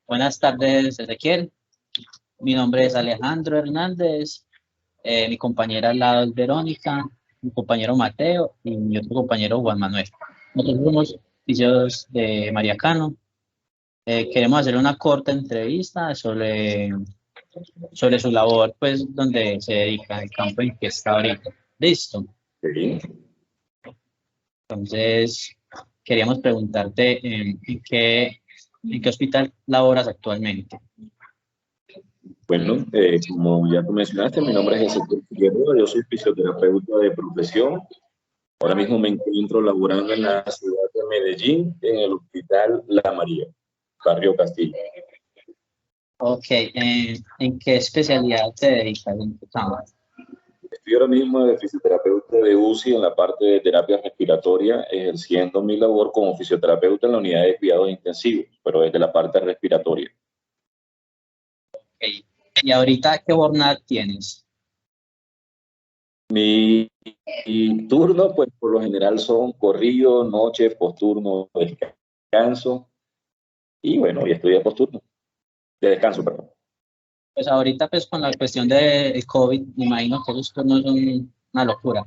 Buenas tardes, Ezequiel. Mi nombre es Alejandro Hernández. Mi compañera al lado es Verónica, mi compañero Mateo y mi otro compañero Juan Manuel. Nosotros somos oficios de María Cano. Queremos hacer una corta entrevista sobre su labor, pues, donde se dedica, el campo en que está ahorita. Listo. Sí. Entonces, queríamos preguntarte en qué hospital laboras actualmente. Bueno, como ya tú mencionaste, mi nombre es Ezequiel Figueroa, yo soy fisioterapeuta de profesión. Ahora mismo me encuentro laborando en la ciudad de Medellín, en el Hospital La María, Barrio Castillo. Ok, ¿en qué especialidad te dedicas en tu campo? Estoy ahora mismo de fisioterapeuta de UCI en la parte de terapia respiratoria, ejerciendo mi labor como fisioterapeuta en la unidad de cuidados intensivos, pero desde la parte respiratoria. Okay. ¿Y ahorita qué jornada tienes? Mi turno, pues por lo general son corrido, noche, posturno, descanso. Y bueno, y estoy de posturno, de descanso, perdón. Pues ahorita pues con la cuestión del COVID, me imagino que esos turnos son una locura.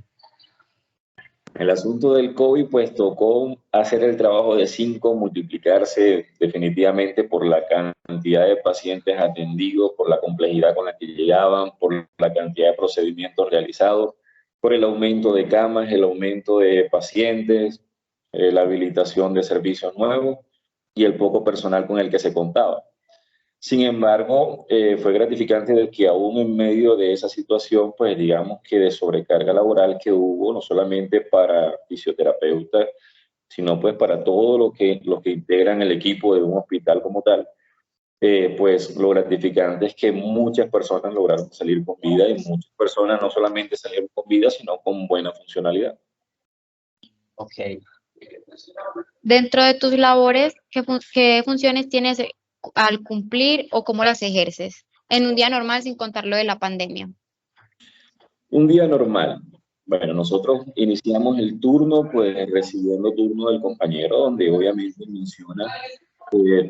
El asunto del COVID, pues tocó hacer el trabajo de 5, multiplicarse definitivamente por la cantidad de pacientes atendidos, por la complejidad con la que llegaban, por la cantidad de procedimientos realizados, por el aumento de camas, el aumento de pacientes, la habilitación de servicios nuevos y el poco personal con el que se contaba. Sin embargo, fue gratificante de que aún en medio de esa situación, pues digamos que de sobrecarga laboral que hubo, no solamente para fisioterapeutas, sino pues para todos los que integran el equipo de un hospital como tal, pues lo gratificante es que muchas personas lograron salir con vida y muchas personas no solamente salieron con vida, sino con buena funcionalidad. Ok. Dentro de tus labores, ¿qué funciones tienes al cumplir o cómo las ejerces en un día normal sin contar lo de la pandemia? Un día normal. Bueno, nosotros iniciamos el turno, pues recibiendo turno del compañero, donde obviamente menciona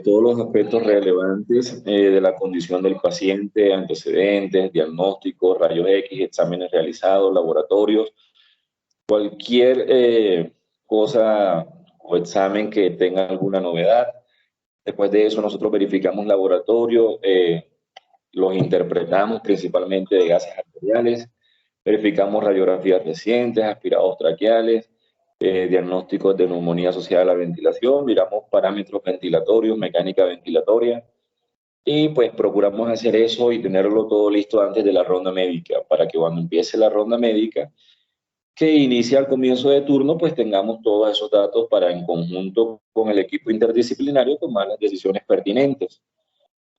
todos los aspectos relevantes de la condición del paciente, antecedentes, diagnósticos, rayos X, exámenes realizados, laboratorios, cualquier cosa o examen que tenga alguna novedad. Después de eso nosotros verificamos laboratorio, los interpretamos principalmente de gases arteriales, verificamos radiografías recientes, aspirados traqueales, diagnósticos de neumonía asociada a la ventilación, miramos parámetros ventilatorios, mecánica ventilatoria, y pues procuramos hacer eso y tenerlo todo listo antes de la ronda médica, para que cuando empiece la ronda médica, que inicia al comienzo de turno, pues tengamos todos esos datos para en conjunto con el equipo interdisciplinario tomar las decisiones pertinentes.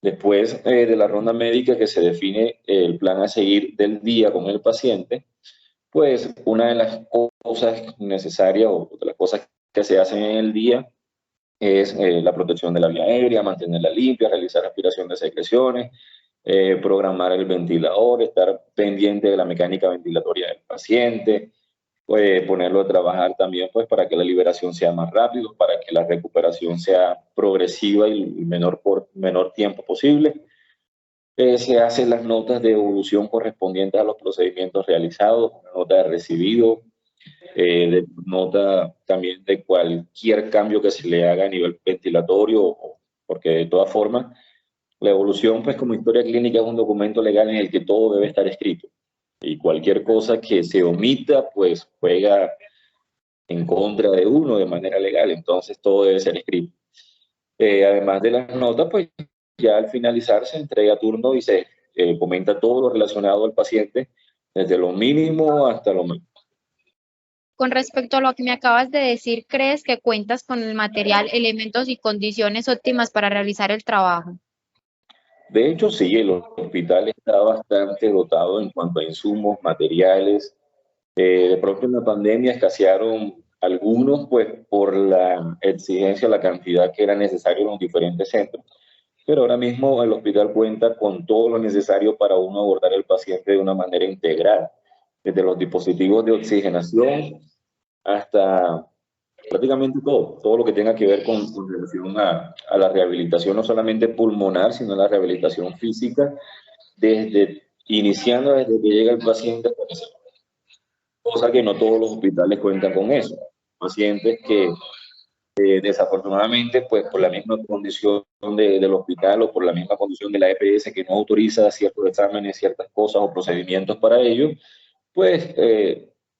Después de la ronda médica que se define el plan a seguir del día con el paciente, pues una de las cosas necesarias o de las cosas que se hacen en el día es la protección de la vía aérea, mantenerla limpia, realizar aspiración de secreciones, programar el ventilador, estar pendiente de la mecánica ventilatoria del paciente, ponerlo a trabajar también pues para que la liberación sea más rápido, para que la recuperación sea progresiva y por menor tiempo posible. Se hacen las notas de evolución correspondientes a los procedimientos realizados, una nota de recibido, de nota también de cualquier cambio que se le haga a nivel ventilatorio, porque de todas formas la evolución pues como historia clínica es un documento legal en el que todo debe estar escrito y cualquier cosa que se omita pues juega en contra de uno de manera legal, entonces todo debe ser escrito. Además de las notas, pues ya al finalizar se entrega turno y se comenta todo lo relacionado al paciente, desde lo mínimo hasta lo máximo. Con respecto a lo que me acabas de decir, ¿crees que cuentas con el material, elementos y condiciones óptimas para realizar el trabajo? De hecho, sí, el hospital está bastante dotado en cuanto a insumos, materiales. De pronto en la pandemia escasearon algunos, pues por la exigencia, la cantidad que era necesario en los diferentes centros. Pero ahora mismo el hospital cuenta con todo lo necesario para uno abordar al paciente de una manera integral, desde los dispositivos de oxigenación hasta prácticamente todo lo que tenga que ver con relación a la rehabilitación, no solamente pulmonar, sino la rehabilitación física, iniciando desde que llega el paciente hasta que se va. Cosa que no todos los hospitales cuentan con eso. Pacientes que desafortunadamente, pues por la misma condición del hospital o por la misma condición de la EPS que no autoriza ciertos exámenes, ciertas cosas o procedimientos para ellos, pues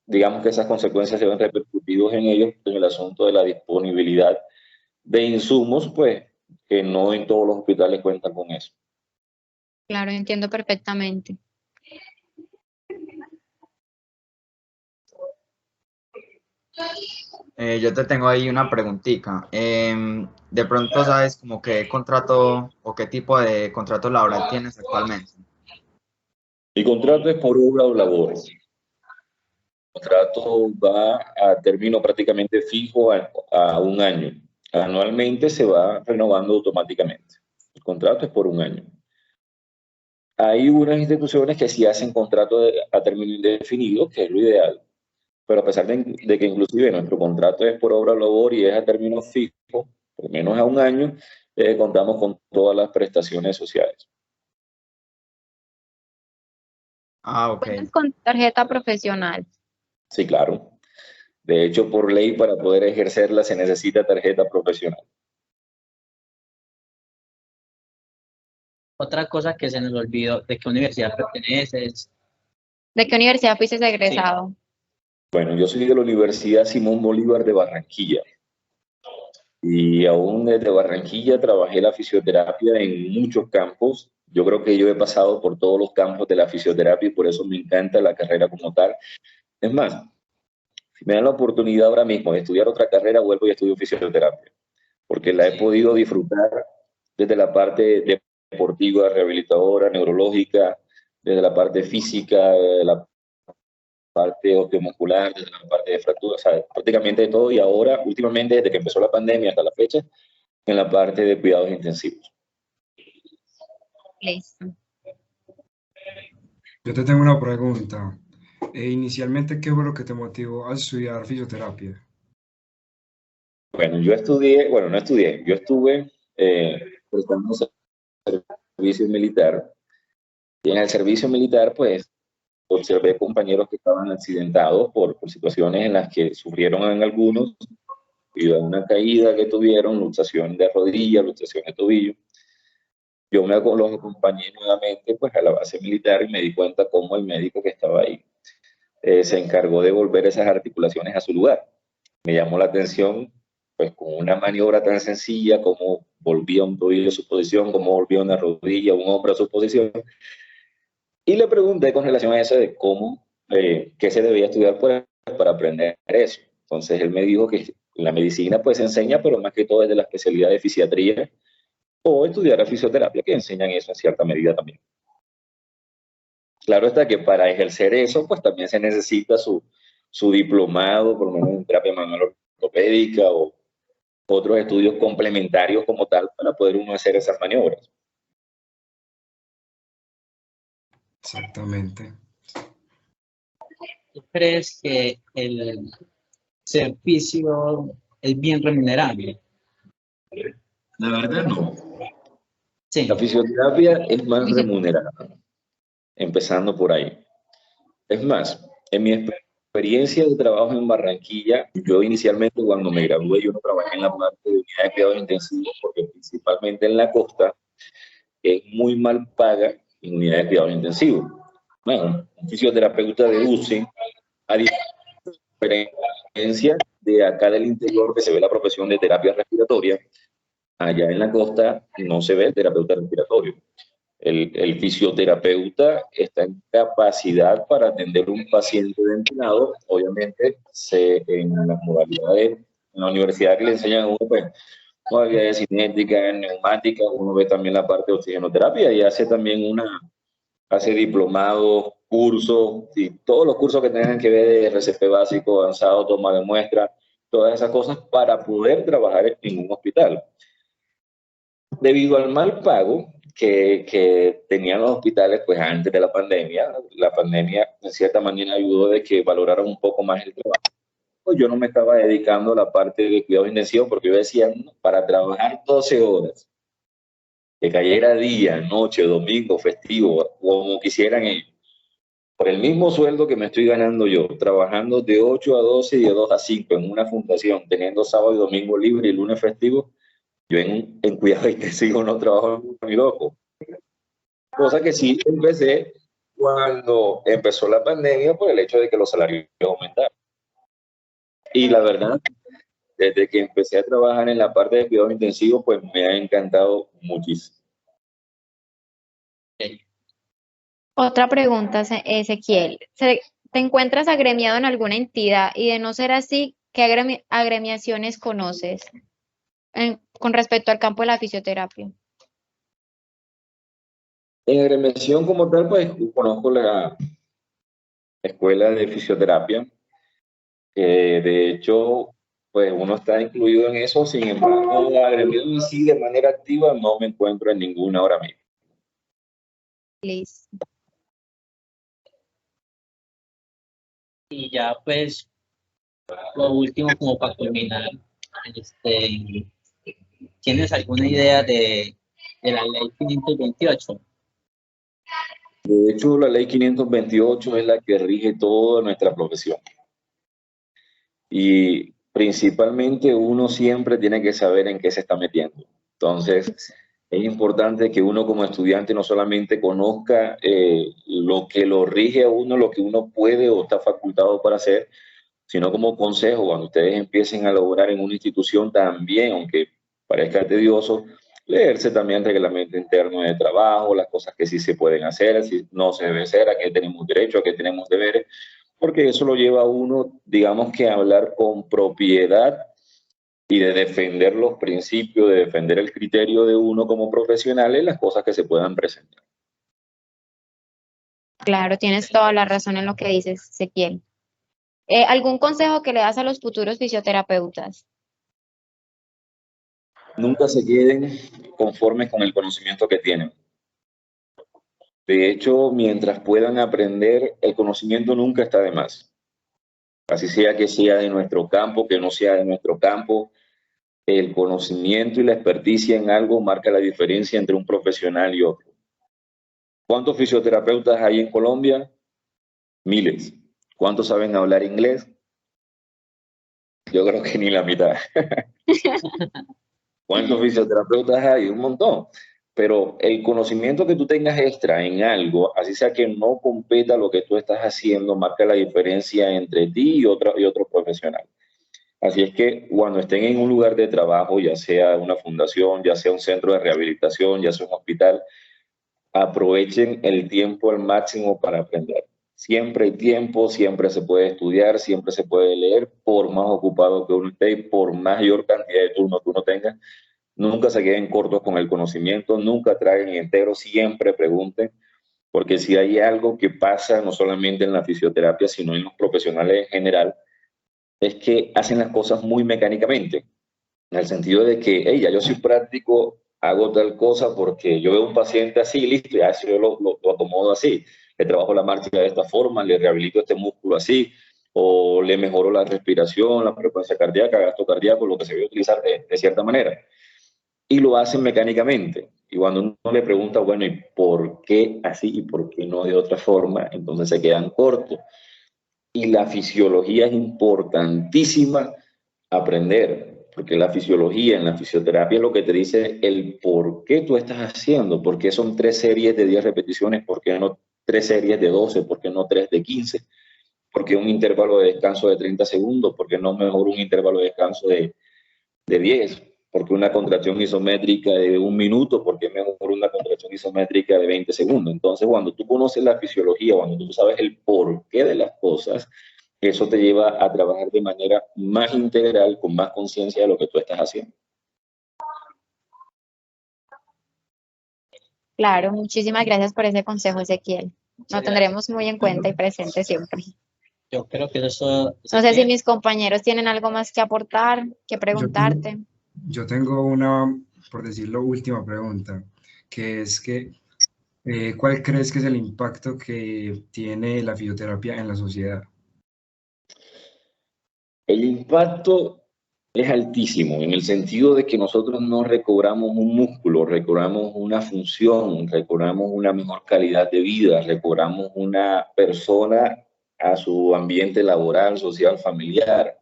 digamos que esas consecuencias se ven repercutidos en ellos en el asunto de la disponibilidad de insumos, pues que no en todos los hospitales cuentan con eso. Claro, entiendo perfectamente. Yo te tengo ahí una preguntita. De pronto sabes como qué contrato o qué tipo de contrato laboral tienes actualmente. Mi contrato es por obra o labor. El contrato va a término prácticamente fijo a un año. Anualmente se va renovando automáticamente. El contrato es por un año. Hay unas instituciones que sí hacen contrato a término indefinido, que es lo ideal, pero a pesar de que inclusive nuestro contrato es por obra o labor y es a término fijo, por menos a un año, contamos con todas las prestaciones sociales. Ah, ok. ¿Cuentas con tarjeta profesional? Sí, claro. De hecho, por ley, para poder ejercerla se necesita tarjeta profesional. Otra cosa que se nos olvidó, ¿de qué universidad perteneces? ¿De qué universidad fuiste egresado? Bueno, yo soy de la Universidad Simón Bolívar de Barranquilla. Y aún desde Barranquilla trabajé la fisioterapia en muchos campos. Yo creo que yo he pasado por todos los campos de la fisioterapia y por eso me encanta la carrera como tal. Es más, si me dan la oportunidad ahora mismo de estudiar otra carrera, vuelvo y estudio fisioterapia, porque la he podido disfrutar desde la parte deportiva, rehabilitadora, neurológica, desde la parte física, de la parte osteomuscular, desde la parte de fracturas, o sea, prácticamente de todo. Y ahora, últimamente, desde que empezó la pandemia hasta la fecha, en la parte de cuidados intensivos. Listo. Yo te tengo una pregunta. Inicialmente, ¿qué fue lo que te motivó a estudiar fisioterapia? Bueno, no estudié, yo estuve prestando servicio militar. Y en el servicio militar, pues, observé compañeros que estaban accidentados por situaciones en las que sufrieron en algunos, debido a una caída que tuvieron, luxación de rodilla, luxación de tobillo. Yo los acompañé nuevamente pues, a la base militar y me di cuenta cómo el médico que estaba ahí se encargó de volver esas articulaciones a su lugar. Me llamó la atención, pues con una maniobra tan sencilla como volvía un tobillo a su posición, como volvía una rodilla, un hombro a su posición. Y le pregunté con relación a eso de cómo, qué se debía estudiar para aprender eso. Entonces él me dijo que la medicina pues se enseña, pero más que todo es de la especialidad de fisiatría o estudiar la fisioterapia, que enseñan eso en cierta medida también. Claro está que para ejercer eso, pues también se necesita su diplomado, por lo menos en terapia manual ortopédica o otros estudios complementarios como tal para poder uno hacer esas maniobras. Exactamente. ¿Tú crees que el servicio es bien remunerable? La verdad no. Sí. La fisioterapia es más remunerada, empezando por ahí. Es más, en mi experiencia de trabajo en Barranquilla, yo inicialmente cuando me gradué, yo no trabajé en la parte de unidad de cuidados intensivos porque principalmente en la costa es muy mal paga en unidad de cuidados intensivos. Bueno, un fisioterapeuta de UCI, a diferencia de acá del interior que se ve la profesión de terapia respiratoria, allá en la costa no se ve el terapeuta respiratorio. El fisioterapeuta está en capacidad para atender un paciente ventilado. Obviamente, en las modalidades, en la universidad que le enseñan a uno, pues, modalidades cinéticas, neumáticas, uno ve también la parte de oxigenoterapia y hace diplomados, cursos, y todos los cursos que tengan que ver de RCP básico, avanzado, toma de muestra, todas esas cosas para poder trabajar en un hospital. Debido al mal pago que tenían los hospitales pues antes de la pandemia en cierta manera ayudó de que valoraran un poco más el trabajo. pues yo no me estaba dedicando a la parte de cuidados intensivos porque yo decía, "No, para trabajar 12 horas, que cayera día, noche, domingo, festivo, como quisieran ellos, por el mismo sueldo que me estoy ganando yo, trabajando de 8 a 12 y de 2 a 5 en una fundación, teniendo sábado y domingo libre y lunes festivo, yo en cuidados intensivos no trabajo ni loco". Cosa que sí empecé cuando empezó la pandemia por el hecho de que los salarios aumentaron. Y la verdad, desde que empecé a trabajar en la parte de cuidados intensivos, pues me ha encantado muchísimo. Otra pregunta, Ezequiel. ¿Te encuentras agremiado en alguna entidad? Y de no ser así, ¿qué agremiaciones conoces con respecto al campo de la fisioterapia? En agremiación como tal, pues conozco la escuela de fisioterapia, que de hecho, pues uno está incluido en eso. Sin embargo, agremiado en sí de manera activa no me encuentro en ninguna ahora mismo. Listo. Y ya pues, lo último como para culminar, ¿tienes alguna idea de la ley 528? De hecho, la ley 528 es la que rige toda nuestra profesión. Y principalmente uno siempre tiene que saber en qué se está metiendo. Entonces, es importante que uno como estudiante no solamente conozca lo que lo rige a uno, lo que uno puede o está facultado para hacer, sino como consejo, cuando ustedes empiecen a laborar en una institución también, aunque parezca tedioso, leerse también el reglamento interno de trabajo, las cosas que sí se pueden hacer, si no se debe hacer, a qué tenemos derecho, a qué tenemos deberes, porque eso lo lleva a uno, digamos que a hablar con propiedad y de defender los principios, de defender el criterio de uno como profesional en las cosas que se puedan presentar. Claro, tienes toda la razón en lo que dices, Ezequiel. ¿Algún consejo que le das a los futuros fisioterapeutas? Nunca se queden conformes con el conocimiento que tienen. De hecho, mientras puedan aprender, el conocimiento nunca está de más. Así sea que sea de nuestro campo, que no sea de nuestro campo, el conocimiento y la experticia en algo marca la diferencia entre un profesional y otro. ¿Cuántos fisioterapeutas hay en Colombia? Miles. ¿Cuántos saben hablar inglés? Yo creo que ni la mitad. ¿Cuántos fisioterapeutas hay? Un montón. Pero el conocimiento que tú tengas extra en algo, así sea que no competa lo que tú estás haciendo, marca la diferencia entre ti y otro profesional. Así es que cuando estén en un lugar de trabajo, ya sea una fundación, ya sea un centro de rehabilitación, ya sea un hospital, aprovechen el tiempo al máximo para aprender. Siempre hay tiempo, siempre se puede estudiar, siempre se puede leer, por más ocupado que uno esté, por mayor cantidad de turnos que uno tenga. Nunca se queden cortos con el conocimiento, nunca traigan entero, siempre pregunten, porque si hay algo que pasa no solamente en la fisioterapia, sino en los profesionales en general, es que hacen las cosas muy mecánicamente, en el sentido de que, hey, ya yo soy práctico, hago tal cosa porque yo veo un paciente así, listo, ya eso yo lo acomodo así, le trabajo la marcha de esta forma, le rehabilito este músculo así, o le mejoro la respiración, la frecuencia cardíaca, gasto cardíaco, lo que se debe utilizar de cierta manera. Y lo hacen mecánicamente. Y cuando uno le pregunta, bueno, ¿y por qué así y por qué no de otra forma? Entonces se quedan cortos. Y la fisiología es importantísima aprender, porque la fisiología en la fisioterapia es lo que te dice el por qué tú estás haciendo, por qué son 3 series de 10 repeticiones, por qué no 3 series de 12, por qué no 3 de 15, por qué un intervalo de descanso de 30 segundos, por qué no mejor un intervalo de descanso de 10, porque una contracción isométrica de 1 minuto, porque es mejor una contracción isométrica de 20 segundos. Entonces, cuando tú conoces la fisiología, cuando tú sabes el porqué de las cosas, eso te lleva a trabajar de manera más integral, con más conciencia de lo que tú estás haciendo. Claro, muchísimas gracias por ese consejo, Ezequiel. Lo tendremos muy en cuenta y presente siempre. Yo creo que eso... No sé si mis compañeros tienen algo más que aportar, que preguntarte. Yo tengo una, por decirlo, última pregunta, que es que, ¿cuál crees que es el impacto que tiene la fisioterapia en la sociedad? El impacto es altísimo en el sentido de que nosotros no recobramos un músculo, recobramos una función, recobramos una mejor calidad de vida, recobramos una persona a su ambiente laboral, social, familiar.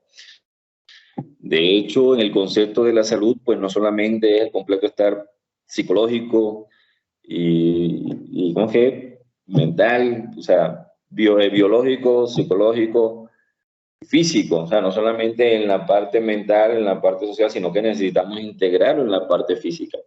De hecho, en el concepto de la salud, pues no solamente es el completo estar psicológico y ¿cómo que? Mental, o sea, biológico, psicológico, físico, o sea, no solamente en la parte mental, en la parte social, sino que necesitamos integrarlo en la parte física.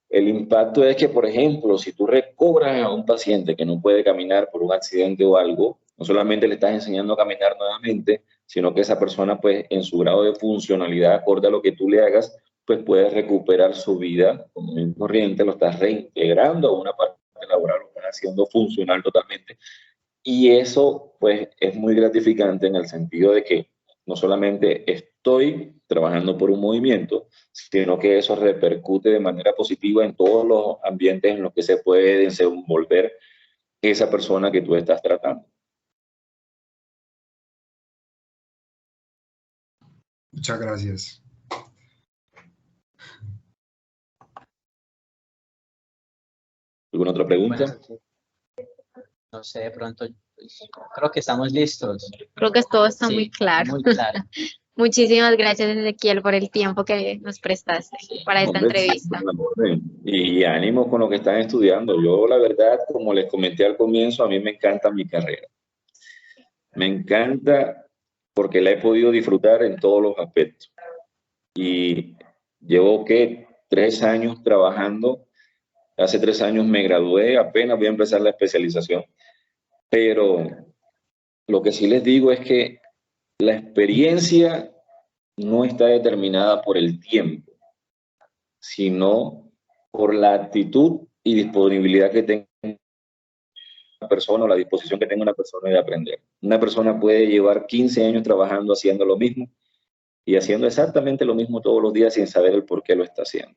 El impacto es que, por ejemplo, si tú recobras a un paciente que no puede caminar por un accidente o algo, no solamente le estás enseñando a caminar nuevamente, sino que esa persona, pues, en su grado de funcionalidad, acorde a lo que tú le hagas, pues puede recuperar su vida como en corriente, lo estás reintegrando a una parte laboral, lo estás haciendo funcional totalmente. Y eso, pues, es muy gratificante en el sentido de que no solamente estoy trabajando por un movimiento, sino que eso repercute de manera positiva en todos los ambientes en los que se puede desenvolver esa persona que tú estás tratando. Muchas gracias. ¿Alguna otra pregunta? Bueno, no sé, de pronto, creo que estamos listos. Creo que todo está Sí, muy claro. muy claro. Muchísimas gracias, Ezequiel, por el tiempo que nos prestaste para esta Hombre, entrevista. y ánimo con lo que están estudiando. Yo, la verdad, como les comenté al comienzo, a mí me encanta mi carrera. Me encanta porque la he podido disfrutar en todos los aspectos. Y llevo, ¿qué? 3 años trabajando. Hace 3 años me gradué, apenas voy a empezar la especialización. Pero lo que sí les digo es que la experiencia no está determinada por el tiempo, sino por la actitud y disponibilidad que tenga una persona o la disposición que tenga una persona de aprender. Una persona puede llevar 15 años trabajando haciendo lo mismo y haciendo exactamente lo mismo todos los días sin saber el por qué lo está haciendo.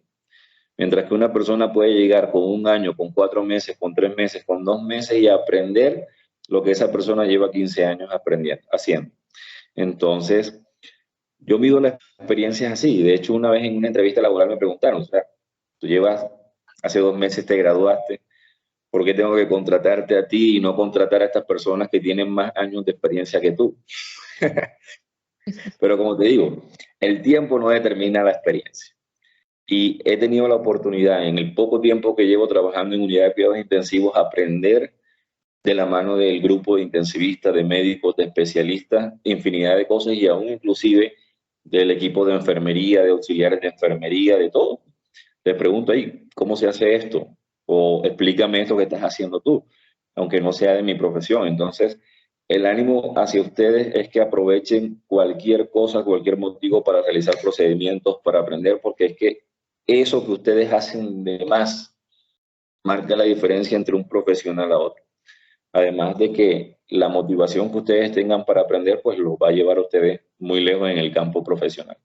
Mientras que una persona puede llegar con 1 año, con 4 meses, con 3 meses, con 2 meses y aprender lo que esa persona lleva 15 años aprendiendo, haciendo. Entonces, yo mido las experiencias así. De hecho, una vez en una entrevista laboral me preguntaron, o sea, tú llevas, hace 2 meses te graduaste, ¿por qué tengo que contratarte a ti y no contratar a estas personas que tienen más años de experiencia que tú? Pero como te digo, el tiempo no determina la experiencia. Y he tenido la oportunidad en el poco tiempo que llevo trabajando en unidad de cuidados intensivos aprender de la mano del grupo de intensivistas, de médicos, de especialistas, infinidad de cosas y aún inclusive del equipo de enfermería, de auxiliares de enfermería, de todo. Les pregunto ahí, ¿cómo se hace esto? O explícame esto que estás haciendo tú, aunque no sea de mi profesión. Entonces, el ánimo hacia ustedes es que aprovechen cualquier cosa, cualquier motivo para realizar procedimientos, para aprender, porque es que eso que ustedes hacen de más marca la diferencia entre un profesional a otro. Además de que la motivación que ustedes tengan para aprender, pues los va a llevar a ustedes muy lejos en el campo profesional.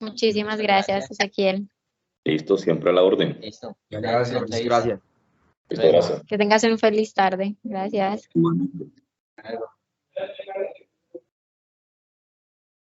Muchísimas gracias, Ezequiel. Listo, siempre a la orden. Listo. Gracias. Gracias. Listo, gracias. Que tengas una feliz tarde. Gracias. Igualmente. Luego.